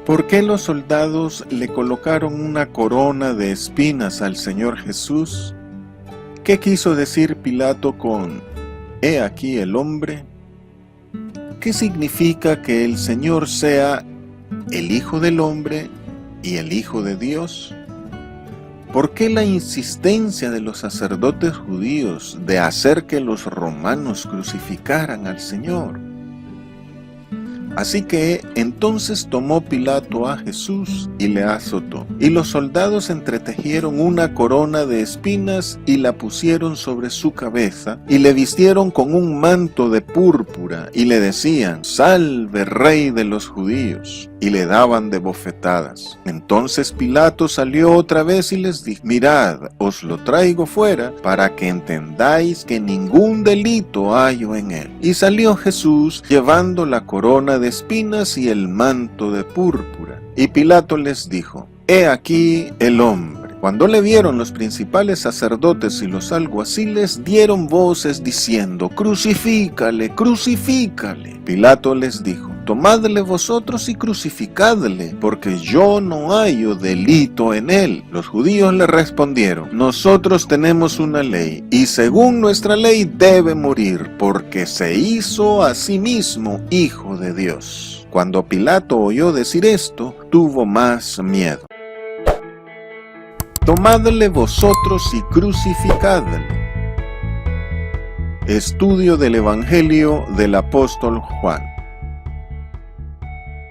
¿Por qué los soldados le colocaron una corona de espinas al Señor Jesús? ¿Qué quiso decir Pilato con «He aquí el hombre»? ¿Qué significa que el Señor sea el Hijo del Hombre y el Hijo de Dios? ¿Por qué la insistencia de los sacerdotes judíos de hacer que los romanos crucificaran al Señor? Así que entonces tomó Pilato a Jesús y le azotó. Y los soldados entretejieron una corona de espinas y la pusieron sobre su cabeza, y le vistieron con un manto de púrpura, y le decían: «Salve, Rey de los judíos», y le daban de bofetadas. Entonces Pilato salió otra vez y les dijo: «Mirad, os lo traigo fuera, para que entendáis que ningún delito hallo en él». Y salió Jesús llevando la corona de espinas y el manto de púrpura. Y Pilato les dijo: «He aquí el hombre». Cuando le vieron los principales sacerdotes y los alguaciles, dieron voces diciendo: «Crucifícale, crucifícale». Pilato les dijo: «Tomadle vosotros y crucificadle, porque yo no hallo delito en él». Los judíos le respondieron: «Nosotros tenemos una ley, y según nuestra ley debe morir, porque se hizo a sí mismo hijo de Dios». Cuando Pilato oyó decir esto, tuvo más miedo. «Tomadle vosotros y crucificadle». Estudio del Evangelio del apóstol Juan.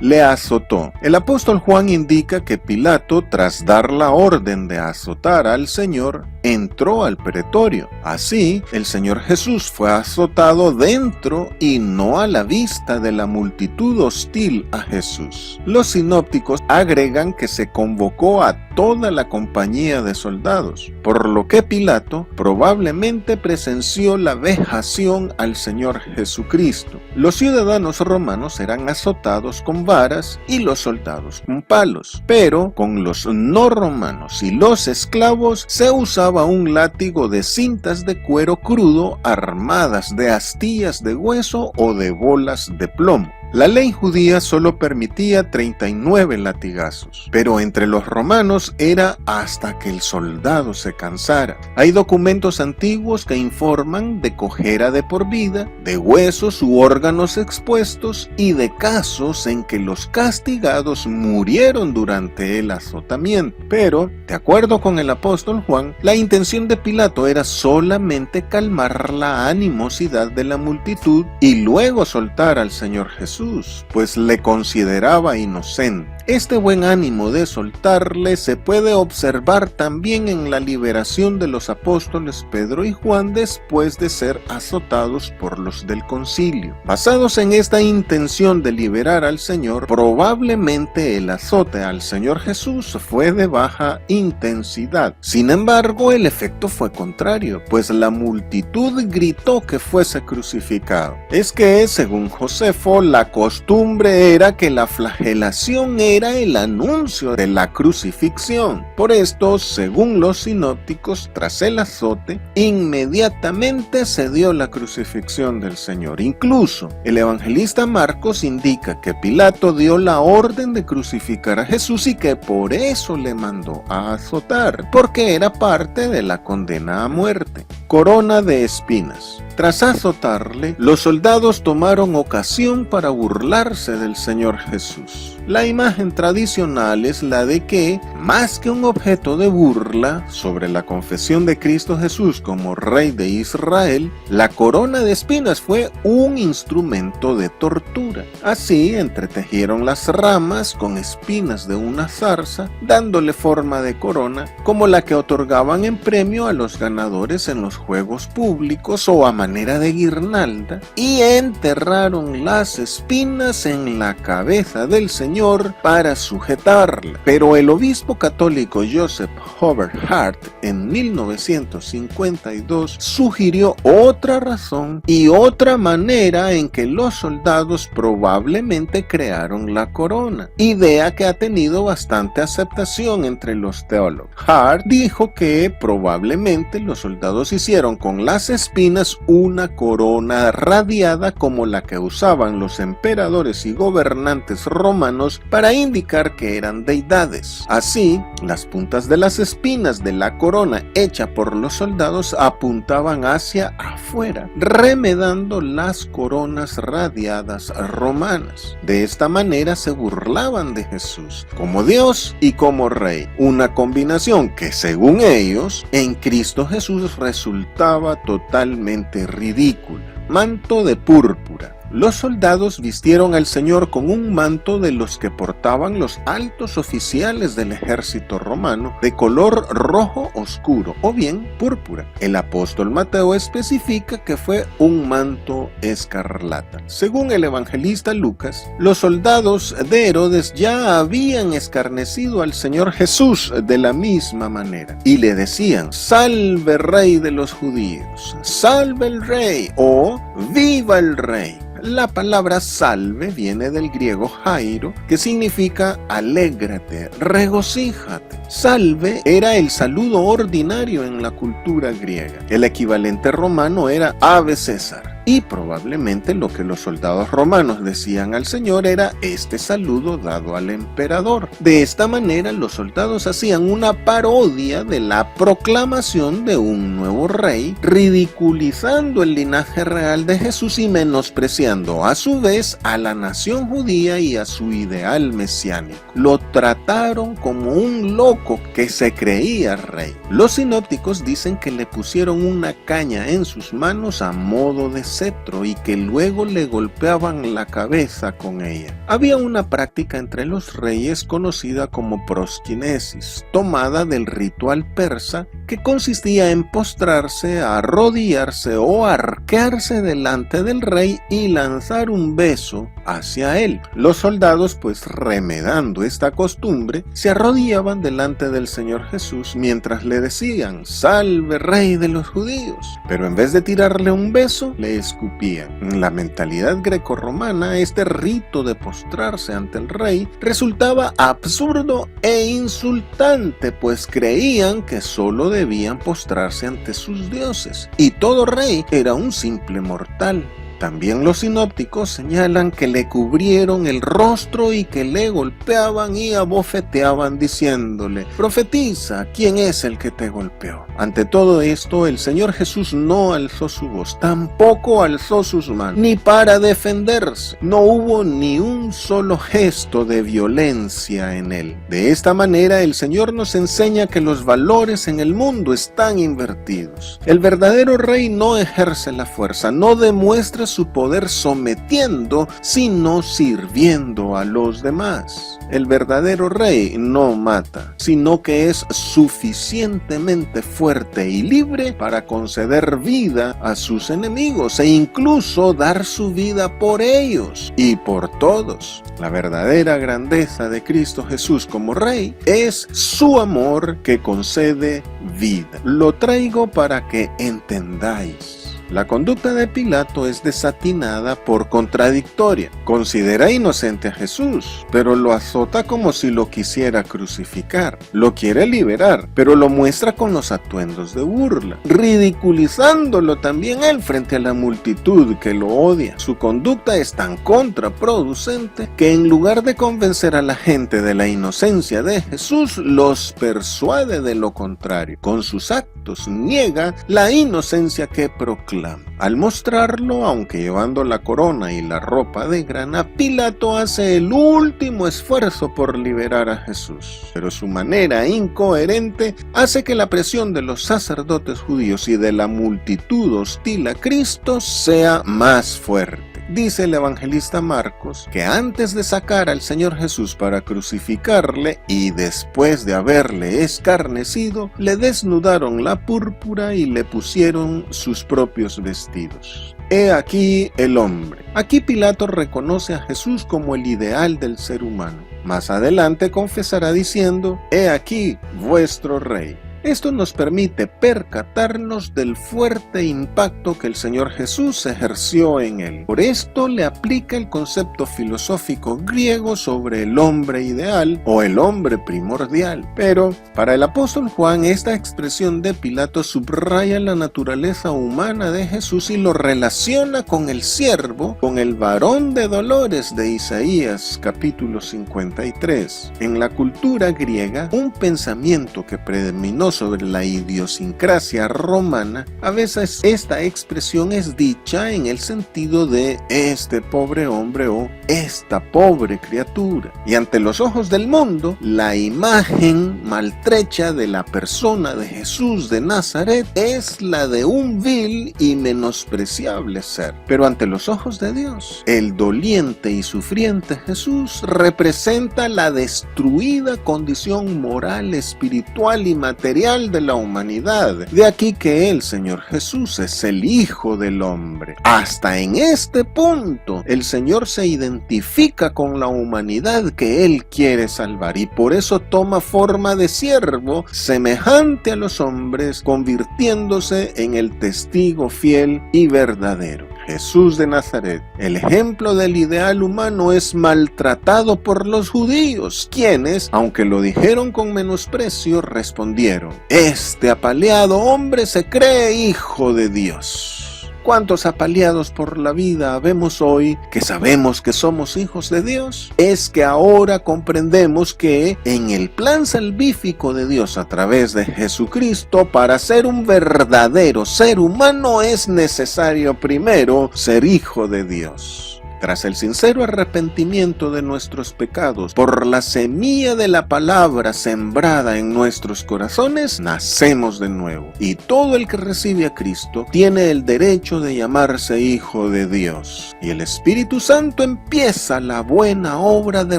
Le azotó. El apóstol Juan indica que Pilato, tras dar la orden de azotar al Señor, entró al pretorio. Así, el Señor Jesús fue azotado dentro y no a la vista de la multitud hostil a Jesús. Los sinópticos agregan que se convocó a toda la compañía de soldados, por lo que Pilato probablemente presenció la vejación al Señor Jesucristo. Los ciudadanos romanos eran azotados con varas y los soldados con palos, pero con los no romanos y los esclavos se usaba un látigo de cintas de cuero crudo armadas de astillas de hueso o de bolas de plomo. La ley judía solo permitía 39 latigazos, pero entre los romanos era hasta que el soldado se cansara. Hay documentos antiguos que informan de cojera de por vida, de huesos u órganos expuestos y de casos en que los castigados murieron durante el azotamiento. Pero, de acuerdo con el apóstol Juan, la intención de Pilato era solamente calmar la animosidad de la multitud y luego soltar al Señor Jesús, pues le consideraba inocente. Este buen ánimo de soltarle se puede observar también en la liberación de los apóstoles Pedro y Juan después de ser azotados por los del concilio. Basados en esta intención de liberar al Señor, probablemente el azote al Señor Jesús fue de baja intensidad. Sin embargo, el efecto fue contrario, pues la multitud gritó que fuese crucificado. Es que, según Josefo, la costumbre era que la flagelación era el anuncio de la crucifixión. Por esto, según los sinópticos, tras el azote, inmediatamente se dio la crucifixión del Señor. Incluso, el evangelista Marcos indica que Pilato dio la orden de crucificar a Jesús y que por eso le mandó a azotar, porque era parte de la condena a muerte. Corona de espinas. Tras azotarle, los soldados tomaron ocasión para burlarse del Señor Jesús. La imagen tradicional es la de que, más que un objeto de burla sobre la confesión de Cristo Jesús como Rey de Israel, la corona de espinas fue un instrumento de tortura. Así entretejieron las ramas con espinas de una zarza, dándole forma de corona, como la que otorgaban en premio a los ganadores en los juegos públicos o a manera de guirnalda, y enterraron las espinas en la cabeza del Señor para sujetarla. Pero el obispo católico Joseph Hobart Hart en 1952 sugirió otra razón y otra manera en que los soldados probablemente crearon la corona, idea que ha tenido bastante aceptación entre los teólogos. Hart dijo que probablemente los soldados hicieron con las espinas una corona radiada como la que usaban los emperadores y gobernantes romanos romanos para indicar que eran deidades. Así, las puntas de las espinas de la corona hecha por los soldados apuntaban hacia afuera, remedando las coronas radiadas romanas. De esta manera se burlaban de Jesús como Dios y como Rey, una combinación que, según ellos, en Cristo Jesús resultaba totalmente ridícula. Manto de púrpura. Los soldados vistieron al Señor con un manto de los que portaban los altos oficiales del ejército romano, de color rojo oscuro o bien púrpura. El apóstol Mateo especifica que fue un manto escarlata. Según el evangelista Lucas, los soldados de Herodes ya habían escarnecido al Señor Jesús de la misma manera y le decían: «Salve Rey de los judíos», «Salve el Rey» o «Viva el Rey». La palabra salve viene del griego jairo, que significa alégrate, regocíjate. Salve era el saludo ordinario en la cultura griega. El equivalente romano era Ave César. Y probablemente lo que los soldados romanos decían al Señor era este saludo dado al emperador. De esta manera los soldados hacían una parodia de la proclamación de un nuevo rey, ridiculizando el linaje real de Jesús y menospreciando a su vez a la nación judía y a su ideal mesiánico. Lo trataron como un loco que se creía rey. Los sinópticos dicen que le pusieron una caña en sus manos a modo de cetro y que luego le golpeaban la cabeza con ella. Había una práctica entre los reyes conocida como prosquinesis, tomada del ritual persa, que consistía en postrarse, arrodillarse o arquearse delante del rey y lanzar un beso hacia él. Los soldados, pues remedando esta costumbre, se arrodillaban delante del Señor Jesús mientras le decían: «Salve Rey de los judíos», pero en vez de tirarle un beso, le escupían. En la mentalidad grecorromana, este rito de postrarse ante el rey resultaba absurdo e insultante, pues creían que solo debían postrarse ante sus dioses, y todo rey era un simple mortal. También los sinópticos señalan que le cubrieron el rostro y que le golpeaban y abofeteaban diciéndole: «Profetiza, ¿quién es el que te golpeó?». Ante todo esto, el Señor Jesús no alzó su voz, tampoco alzó sus manos, ni para defenderse. No hubo ni un solo gesto de violencia en él. De esta manera, el Señor nos enseña que los valores en el mundo están invertidos. El verdadero rey no ejerce la fuerza, no demuestra su poder sometiendo, sino sirviendo a los demás. El verdadero rey no mata, sino que es suficientemente fuerte y libre para conceder vida a sus enemigos e incluso dar su vida por ellos y por todos. La verdadera grandeza de Cristo Jesús como Rey es su amor que concede vida. Lo traigo para que entendáis. La conducta de Pilato es desatinada por contradictoria. Considera inocente a Jesús, pero lo azota como si lo quisiera crucificar. Lo quiere liberar, pero lo muestra con los atuendos de burla, ridiculizándolo también él frente a la multitud que lo odia. Su conducta es tan contraproducente que en lugar de convencer a la gente de la inocencia de Jesús, los persuade de lo contrario. Con sus actos niega la inocencia que proclama. Al mostrarlo, aunque llevando la corona y la ropa de grana, Pilato hace el último esfuerzo por liberar a Jesús. Pero su manera incoherente hace que la presión de los sacerdotes judíos y de la multitud hostil a Cristo sea más fuerte. Dice el evangelista Marcos que antes de sacar al Señor Jesús para crucificarle y después de haberle escarnecido, le desnudaron la púrpura y le pusieron sus propios vestidos. He aquí el hombre. Aquí Pilato reconoce a Jesús como el ideal del ser humano. Más adelante confesará diciendo: «He aquí vuestro rey». Esto nos permite percatarnos del fuerte impacto que el Señor Jesús ejerció en él. Por esto le aplica el concepto filosófico griego sobre el hombre ideal o el hombre primordial. Pero para el apóstol Juan, esta expresión de Pilato subraya la naturaleza humana de Jesús y lo relaciona con el siervo, con el varón de dolores de Isaías capítulo 53. En la cultura griega, un pensamiento que predominó sobre la idiosincrasia romana, a veces esta expresión es dicha en el sentido de este pobre hombre o esta pobre criatura. Y ante los ojos del mundo, la imagen maltrecha de la persona de Jesús de Nazaret es la de un vil y menospreciable ser. Pero ante los ojos de Dios, el doliente y sufriente Jesús representa la destruida condición moral, espiritual y material de la humanidad. De aquí que el Señor Jesús es el Hijo del Hombre. Hasta en este punto, el Señor se identifica con la humanidad que Él quiere salvar y por eso toma forma de siervo semejante a los hombres, convirtiéndose en el testigo fiel y verdadero. Jesús de Nazaret, el ejemplo del ideal humano, es maltratado por los judíos, quienes, aunque lo dijeron con menosprecio, respondieron: este apaleado hombre se cree hijo de Dios. ¿Cuántos apaleados por la vida vemos hoy que sabemos que somos hijos de Dios? Es que ahora comprendemos que en el plan salvífico de Dios a través de Jesucristo, para ser un verdadero ser humano es necesario primero ser hijo de Dios. Tras el sincero arrepentimiento de nuestros pecados, por la semilla de la palabra sembrada en nuestros corazones, nacemos de nuevo. Y todo el que recibe a Cristo tiene el derecho de llamarse hijo de Dios. Y el Espíritu Santo empieza la buena obra de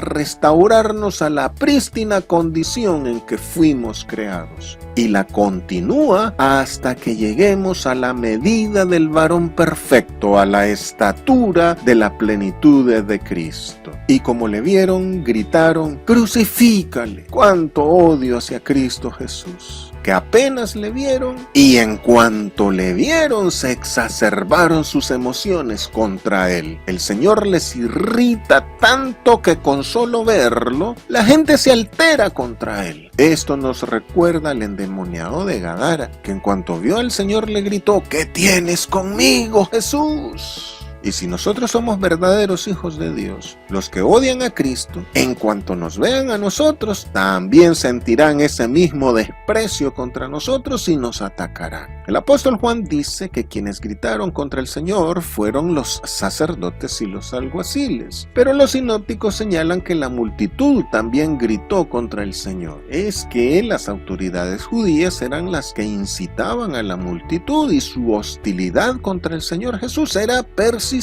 restaurarnos a la prístina condición en que fuimos creados. Y la continúa hasta que lleguemos a la medida del varón perfecto, a la estatura de la plenitud de Cristo. Y como le vieron, gritaron: ¡crucifícale! ¡Cuánto odio hacia Cristo Jesús! Que apenas le vieron, y en cuanto le vieron, se exacerbaron sus emociones contra él. El Señor les irrita tanto que con solo verlo, la gente se altera contra él. Esto nos recuerda al endemoniado de Gadara, que en cuanto vio al Señor le gritó: ¿qué tienes conmigo, Jesús? Y si nosotros somos verdaderos hijos de Dios, los que odian a Cristo, en cuanto nos vean a nosotros, también sentirán ese mismo desprecio contra nosotros y nos atacarán. El apóstol Juan dice que quienes gritaron contra el Señor fueron los sacerdotes y los alguaciles, pero los sinópticos señalan que la multitud también gritó contra el Señor. Es que las autoridades judías eran las que incitaban a la multitud y su hostilidad contra el Señor Jesús era persistente.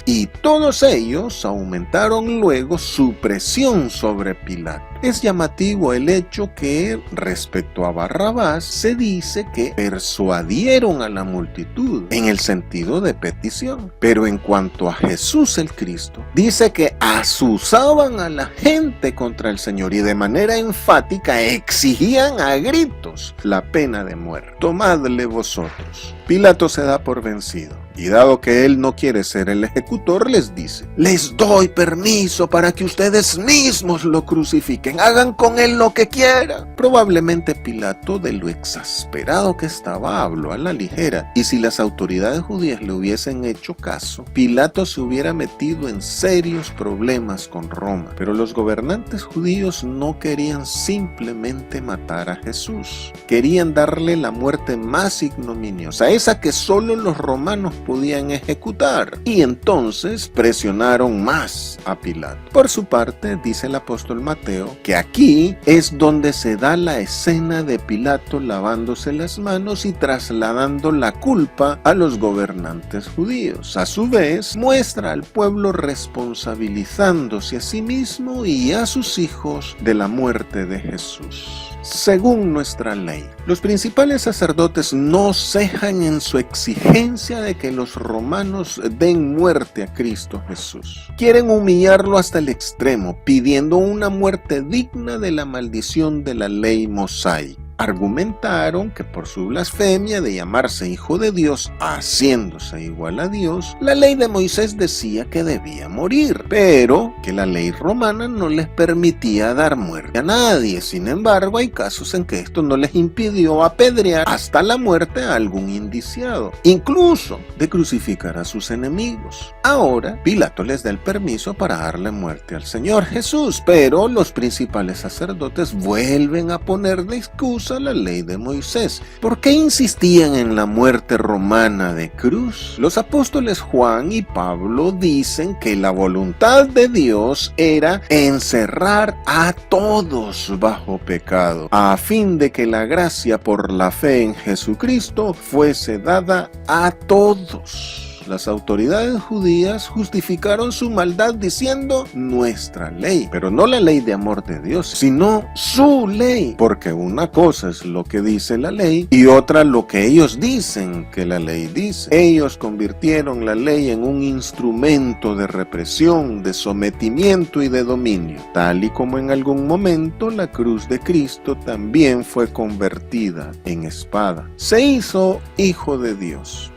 Y todos ellos aumentaron luego su presión sobre Pilato. Es llamativo el hecho que respecto a Barrabás se dice que persuadieron a la multitud en el sentido de petición, pero en cuanto a Jesús el Cristo, dice que azuzaban a la gente contra el Señor y de manera enfática exigían a gritos la pena de muerte. Tomadle vosotros. Pilato se da por vencido y dado que él no quiere ser el ejecutor, les dice: les doy permiso para que ustedes mismos lo crucifiquen, hagan con él lo que quieran. Probablemente Pilato, de lo exasperado que estaba, habló a la ligera, y si las autoridades judías le hubiesen hecho caso, Pilato se hubiera metido en serios problemas con Roma. Pero los gobernantes judíos no querían simplemente matar a Jesús, querían darle la muerte más ignominiosa, esa que solo los romanos podían ejecutar, y entonces presionaron más a Pilato. Por su parte, dice el apóstol Mateo que aquí es donde se da la escena de Pilato lavándose las manos y trasladando la culpa a los gobernantes judíos. A su vez, muestra al pueblo responsabilizándose a sí mismo y a sus hijos de la muerte de Jesús. Según nuestra ley, los principales sacerdotes no cejan en su exigencia de que los romanos den muerte a Cristo Jesús. Quieren humillarlo hasta el extremo, pidiendo una muerte digna de la maldición de la ley mosaica. argumentaron que por su blasfemia de llamarse hijo de Dios, haciéndose igual a Dios, la ley de Moisés decía que debía morir, pero que la ley romana no les permitía dar muerte a nadie. Sin embargo, hay casos en que esto no les impidió apedrear hasta la muerte a algún indiciado, incluso de crucificar a sus enemigos. Ahora, Pilato les da el permiso para darle muerte al Señor Jesús, pero los principales sacerdotes vuelven a poner de excusa la ley de Moisés. ¿Por qué insistían en la muerte romana de cruz? Los apóstoles Juan y Pablo dicen que la voluntad de Dios era encerrar a todos bajo pecado, a fin de que la gracia por la fe en Jesucristo fuese dada a todos. Las autoridades judías justificaron su maldad diciendo nuestra ley, pero no la ley de amor de Dios, sino su ley, porque una cosa es lo que dice la ley y otra lo que ellos dicen que la ley dice. Ellos convirtieron la ley en un instrumento de represión, de sometimiento y de dominio, tal y como en algún momento la cruz de Cristo también fue convertida en espada. Se hizo hijo de Dios.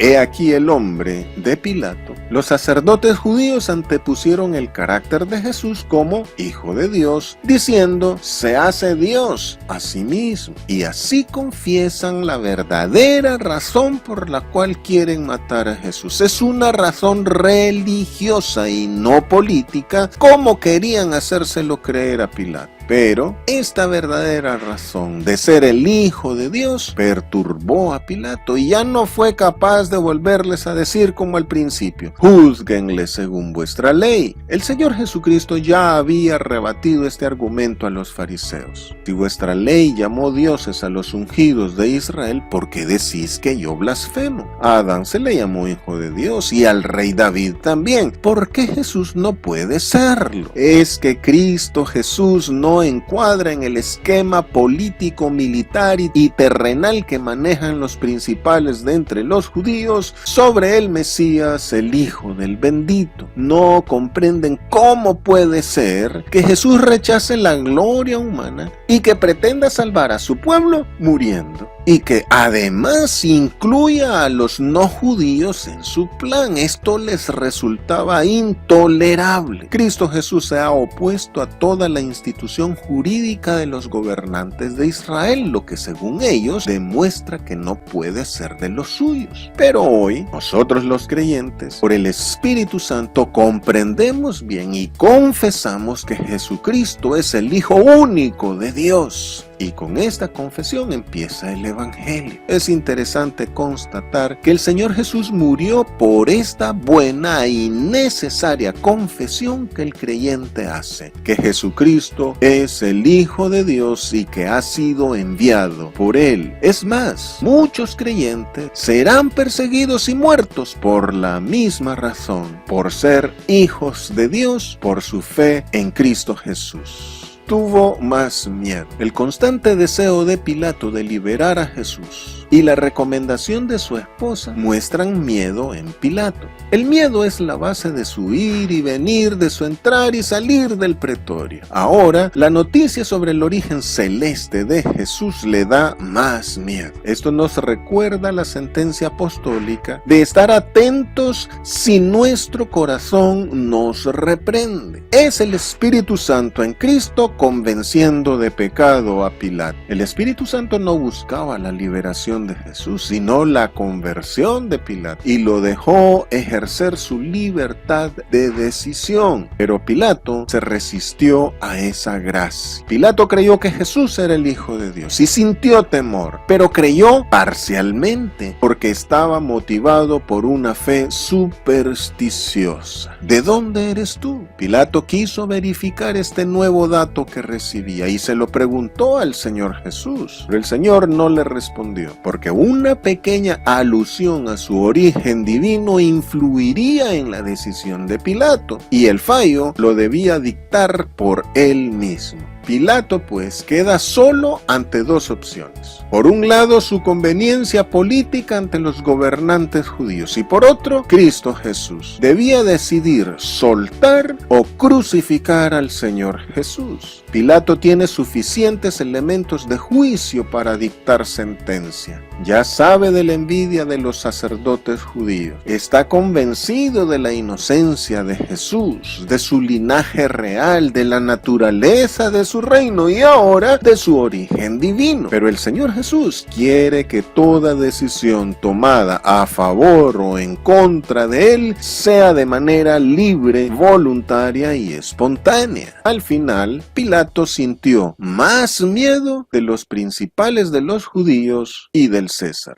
He aquí el hombre de Pilato, los sacerdotes judíos antepusieron el carácter de Jesús como hijo de Dios, diciendo, se hace Dios a sí mismo, y así confiesan la verdadera razón por la cual quieren matar a Jesús. Es una razón religiosa y no política, como querían hacérselo creer a Pilato. Pero esta verdadera razón de ser el Hijo de Dios perturbó a Pilato y ya no fue capaz de volverles a decir como al principio, júzguenle según vuestra ley. El Señor Jesucristo ya había rebatido este argumento a los fariseos. Si vuestra ley llamó dioses a los ungidos de Israel, ¿por qué decís que yo blasfemo? A Adán se le llamó hijo de Dios y al rey David también. ¿Por qué Jesús no puede serlo? Es que Cristo Jesús no encuadra en el esquema político, militar y terrenal que manejan los principales de entre los judíos sobre el Mesías, el Hijo del Bendito. No comprenden cómo puede ser que Jesús rechace la gloria humana y que pretenda salvar a su pueblo muriendo, y que además incluya a los no judíos en su plan. Esto les resultaba intolerable. Cristo Jesús se ha opuesto a toda la institución jurídica de los gobernantes de Israel, lo que según ellos demuestra que no puede ser de los suyos. Pero hoy, nosotros los creyentes, por el Espíritu Santo, comprendemos bien y confesamos que Jesucristo es el Hijo único de Dios. Y con esta confesión empieza el Evangelio. Es interesante constatar que el Señor Jesús murió por esta buena y necesaria confesión que el creyente hace, que Jesucristo es el Hijo de Dios y que ha sido enviado por Él. Es más, muchos creyentes serán perseguidos y muertos por la misma razón, por ser hijos de Dios, por su fe en Cristo Jesús. Tuvo más miedo. El constante deseo de Pilato de liberar a Jesús y la recomendación de su esposa muestran miedo en Pilato. El miedo es la base de su ir y venir, de su entrar y salir del pretorio. Ahora, la noticia sobre el origen celeste de Jesús le da más miedo. Esto nos recuerda la sentencia apostólica de estar atentos si nuestro corazón nos reprende. Es el Espíritu Santo en Cristo convenciendo de pecado a Pilato. El Espíritu Santo no buscaba la liberación de Jesús, sino la conversión de Pilato, y lo dejó ejercer su libertad de decisión. Pero Pilato se resistió a esa gracia. Pilato creyó que Jesús era el Hijo de Dios y sintió temor, pero creyó parcialmente porque estaba motivado por una fe supersticiosa. ¿De dónde eres tú? Pilato quiso verificar este nuevo dato que recibía y se lo preguntó al Señor Jesús, pero el Señor no le respondió, porque una pequeña alusión a su origen divino influiría en la decisión de Pilato, y el fallo lo debía dictar por él mismo. Pilato, pues, queda solo ante dos opciones. Por un lado, su conveniencia política ante los gobernantes judíos, y por otro, Cristo Jesús. Debía decidir soltar o crucificar al Señor Jesús. Pilato tiene suficientes elementos de juicio para dictar sentencia. Ya sabe de la envidia de los sacerdotes judíos. Está convencido de la inocencia de Jesús, de su linaje real, de la naturaleza de su reino y ahora de su origen divino. Pero el Señor Jesús quiere que toda decisión tomada a favor o en contra de Él sea de manera libre, voluntaria y espontánea. Al final, Pilato sintió más miedo de los principales de los judíos y del César.